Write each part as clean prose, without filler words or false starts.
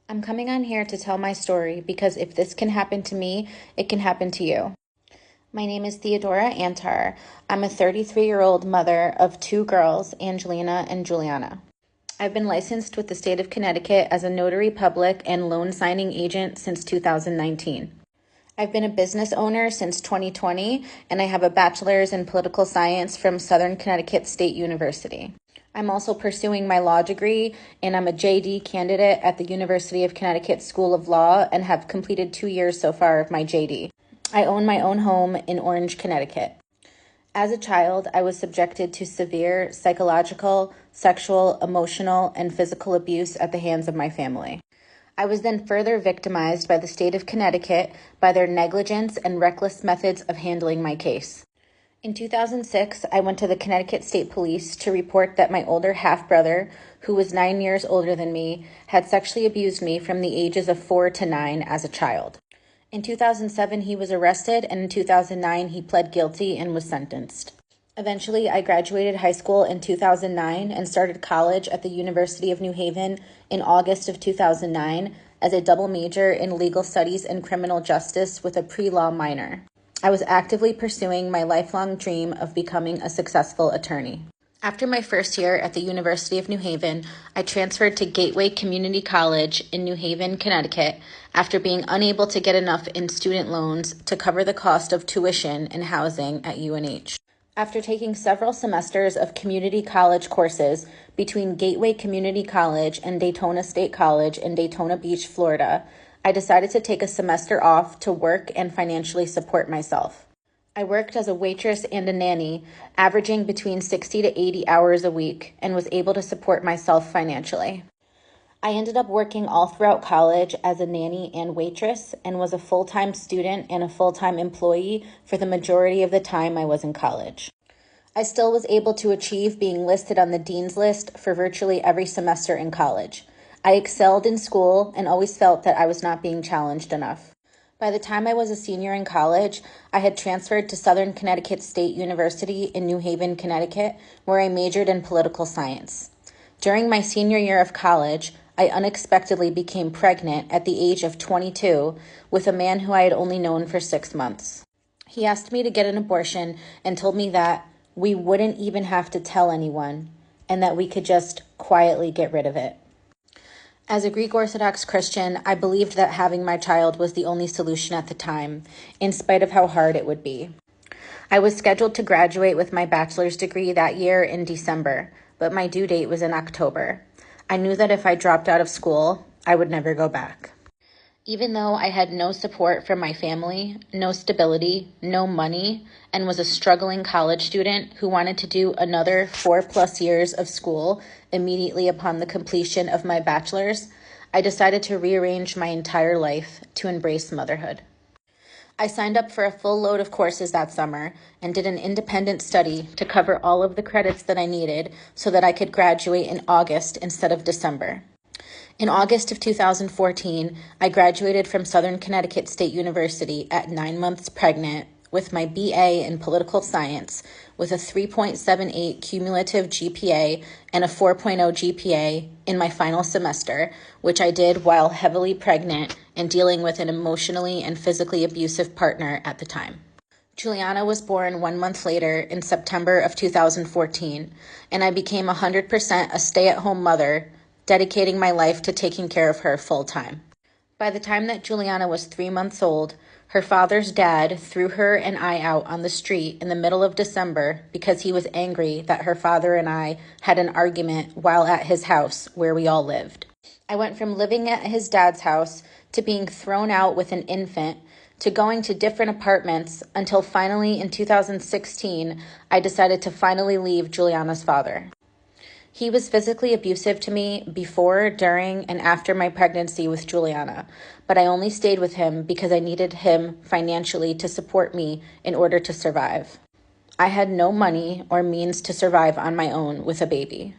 I'm coming on here to tell my story because if this can happen to me, it can happen to you. My name is Theodora Antar. I'm a 33-year-old mother of two girls, Angelina and Juliana. I've been licensed with the state of Connecticut as a notary public and loan signing agent since 2019. I've been a business owner since 2020, and I have a bachelor's in political science from Southern Connecticut State University. I'm also pursuing my law degree, and I'm a JD candidate at the University of Connecticut School of Law and have completed 2 years so far of my JD. I own my own home in Orange, Connecticut. As a child, I was subjected to severe psychological, sexual, emotional, and physical abuse at the hands of my family. I was then further victimized by the state of Connecticut by their negligence and reckless methods of handling my case. In 2006, I went to the Connecticut State Police to report that my older half-brother, who was 9 years older than me, had sexually abused me from the ages of 4 to 9 as a child. In 2007, he was arrested, and in 2009, he pled guilty and was sentenced. Eventually, I graduated high school in 2009 and started college at the University of New Haven in August of 2009 as a double major in legal studies and criminal justice with a pre-law minor. I was actively pursuing my lifelong dream of becoming a successful attorney. After my first year at the University of New Haven, I transferred to Gateway Community College in New Haven, Connecticut, after being unable to get enough in student loans to cover the cost of tuition and housing at UNH. After taking several semesters of community college courses between Gateway Community College and Daytona State College in Daytona Beach, Florida, I decided to take a semester off to work and financially support myself. I worked as a waitress and a nanny, averaging between 60 to 80 hours a week, and was able to support myself financially. I ended up working all throughout college as a nanny and waitress and was a full-time student and a full-time employee for the majority of the time I was in college. I still was able to achieve being listed on the dean's list for virtually every semester in college. I excelled in school and always felt that I was not being challenged enough. By the time I was a senior in college, I had transferred to Southern Connecticut State University in New Haven, Connecticut, where I majored in political science. During my senior year of college, I unexpectedly became pregnant at the age of 22 with a man who I had only known for 6 months. He asked me to get an abortion and told me that we wouldn't even have to tell anyone and that we could just quietly get rid of it. As a Greek Orthodox Christian, I believed that having my child was the only solution at the time, in spite of how hard it would be. I was scheduled to graduate with my bachelor's degree that year in December, but my due date was in October. I knew that if I dropped out of school, I would never go back. Even though I had no support from my family, no stability, no money, and was a struggling college student who wanted to do another 4+ years of school immediately upon the completion of my bachelor's, I decided to rearrange my entire life to embrace motherhood. I signed up for a full load of courses that summer and did an independent study to cover all of the credits that I needed so that I could graduate in August instead of December. In August of 2014, I graduated from Southern Connecticut State University at 9 months pregnant with my BA in political science with a 3.78 cumulative GPA and a 4.0 GPA in my final semester, which I did while heavily pregnant and dealing with an emotionally and physically abusive partner at the time. Juliana was born 1 month later in September of 2014, and I became 100% a stay-at-home mother, dedicating my life to taking care of her full-time. By the time that Juliana was 3 months old, her father's dad threw her and I out on the street in the middle of December because he was angry that her father and I had an argument while at his house where we all lived. I went from living at his dad's house to being thrown out with an infant to going to different apartments until finally in 2016, I decided to finally leave Juliana's father. He was physically abusive to me before, during, and after my pregnancy with Juliana, but I only stayed with him because I needed him financially to support me in order to survive. I had no money or means to survive on my own with a baby.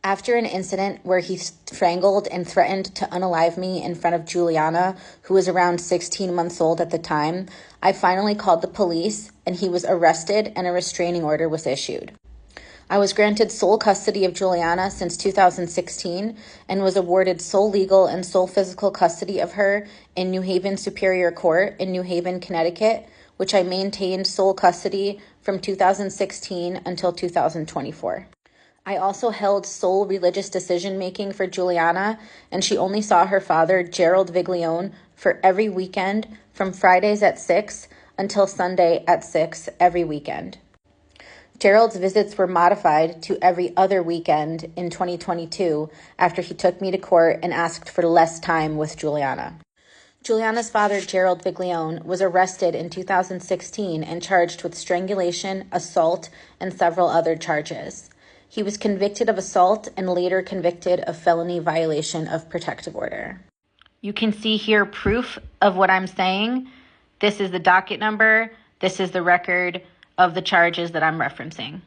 After an incident where he strangled and threatened to unalive me in front of Juliana, who was around 16 months old at the time, I finally called the police and he was arrested and a restraining order was issued. I was granted sole custody of Juliana since 2016 and was awarded sole legal and sole physical custody of her in New Haven Superior Court in New Haven, Connecticut, which I maintained sole custody from 2016 until 2024. I also held sole religious decision-making for Juliana, and she only saw her father, Gerald Viglione, for every weekend from Fridays at 6 until Sunday at 6 every weekend. Gerald's visits were modified to every other weekend in 2022 after he took me to court and asked for less time with Juliana. Juliana's father, Gerald Viglione, was arrested in 2016 and charged with strangulation, assault, and several other charges. He was convicted of assault and later convicted of felony violation of protective order. You can see here proof of what I'm saying. This is the docket number. This is the record of the charges that I'm referencing.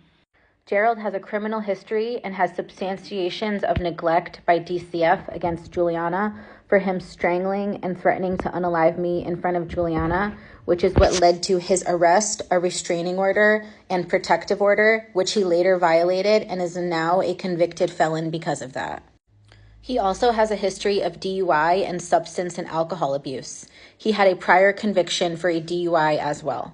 Gerald has a criminal history and has substantiations of neglect by DCF against Juliana for him strangling and threatening to unalive me in front of Juliana, which is what led to his arrest, a restraining order, and protective order, which he later violated and is now a convicted felon because of that. He also has a history of DUI and substance and alcohol abuse. He had a prior conviction for a DUI as well.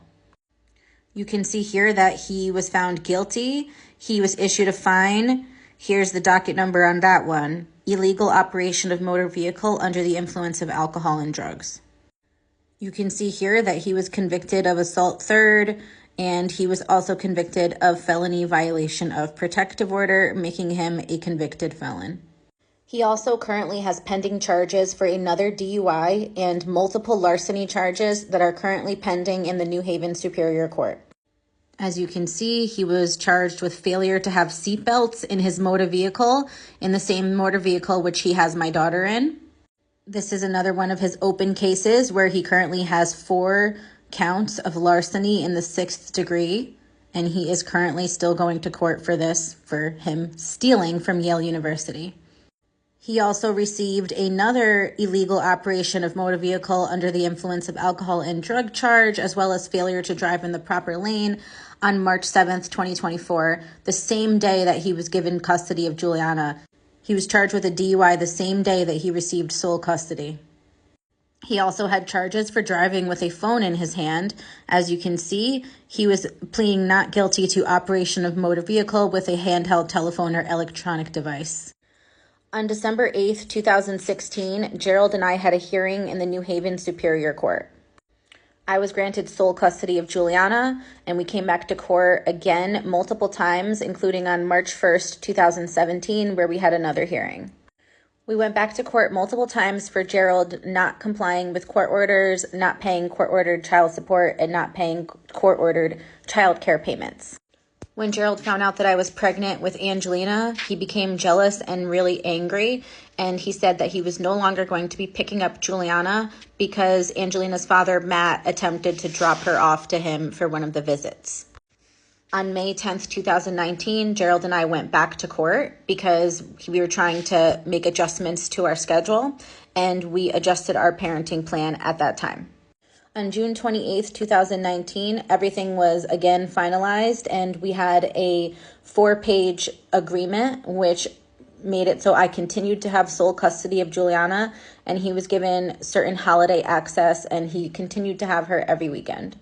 You can see here that he was found guilty. He was issued a fine. Here's the docket number on that one. Illegal operation of motor vehicle under the influence of alcohol and drugs. You can see here that he was convicted of assault third, and he was also convicted of felony violation of protective order, making him a convicted felon. He also currently has pending charges for another DUI and multiple larceny charges that are currently pending in the New Haven Superior Court. As you can see, he was charged with failure to have seatbelts in his motor vehicle, in the same motor vehicle which he has my daughter in. This is another one of his open cases where he currently has 4 counts of larceny in the 6th degree, and he is currently still going to court for this, for him stealing from Yale University. He also received another illegal operation of motor vehicle under the influence of alcohol and drug charge, as well as failure to drive in the proper lane on March 7th, 2024, the same day that he was given custody of Juliana. He was charged with a DUI the same day that he received sole custody. He also had charges for driving with a phone in his hand. As you can see, he was pleading not guilty to operation of motor vehicle with a handheld telephone or electronic device. On December 8th, 2016, Gerald and I had a hearing in the New Haven Superior Court. I was granted sole custody of Juliana, and we came back to court again multiple times, including on March 1st, 2017, where we had another hearing. We went back to court multiple times for Gerald not complying with court orders, not paying court-ordered child support, and not paying court-ordered child care payments. When Gerald found out that I was pregnant with Angelina, he became jealous and really angry, and he said that he was no longer going to be picking up Juliana because Angelina's father, Matt, attempted to drop her off to him for one of the visits. On May 10th, 2019, Gerald and I went back to court because we were trying to make adjustments to our schedule, and we adjusted our parenting plan at that time. On June 28th, 2019, everything was again finalized, and we had a 4-page agreement which made it so I continued to have sole custody of Juliana, and he was given certain holiday access, and he continued to have her every weekend.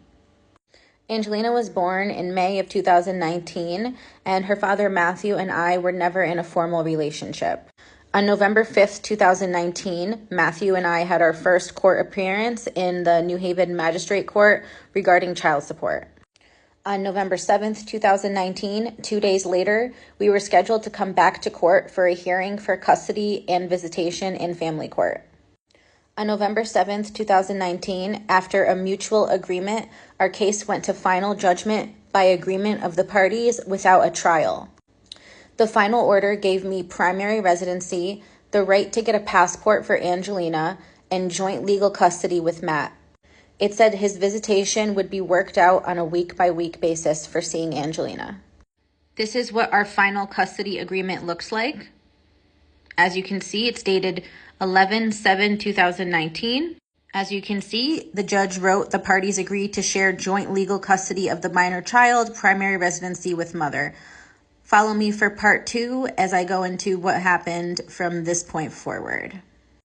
Angelina was born in May of 2019, and her father Matthew and I were never in a formal relationship. On November 5th, 2019, Matthew and I had our first court appearance in the New Haven Magistrate Court regarding child support. On November 7th, 2019, 2 days later, we were scheduled to come back to court for a hearing for custody and visitation in family court. On November 7th, 2019, after a mutual agreement, our case went to final judgment by agreement of the parties without a trial. The final order gave me primary residency, the right to get a passport for Angelina, and joint legal custody with Matt. It said his visitation would be worked out on a week-by-week basis for seeing Angelina. This is what our final custody agreement looks like. As you can see, it's dated 11/7/2019. As you can see, the judge wrote the parties agreed to share joint legal custody of the minor child, primary residency with mother. Follow me for part 2 as I go into what happened from this point forward.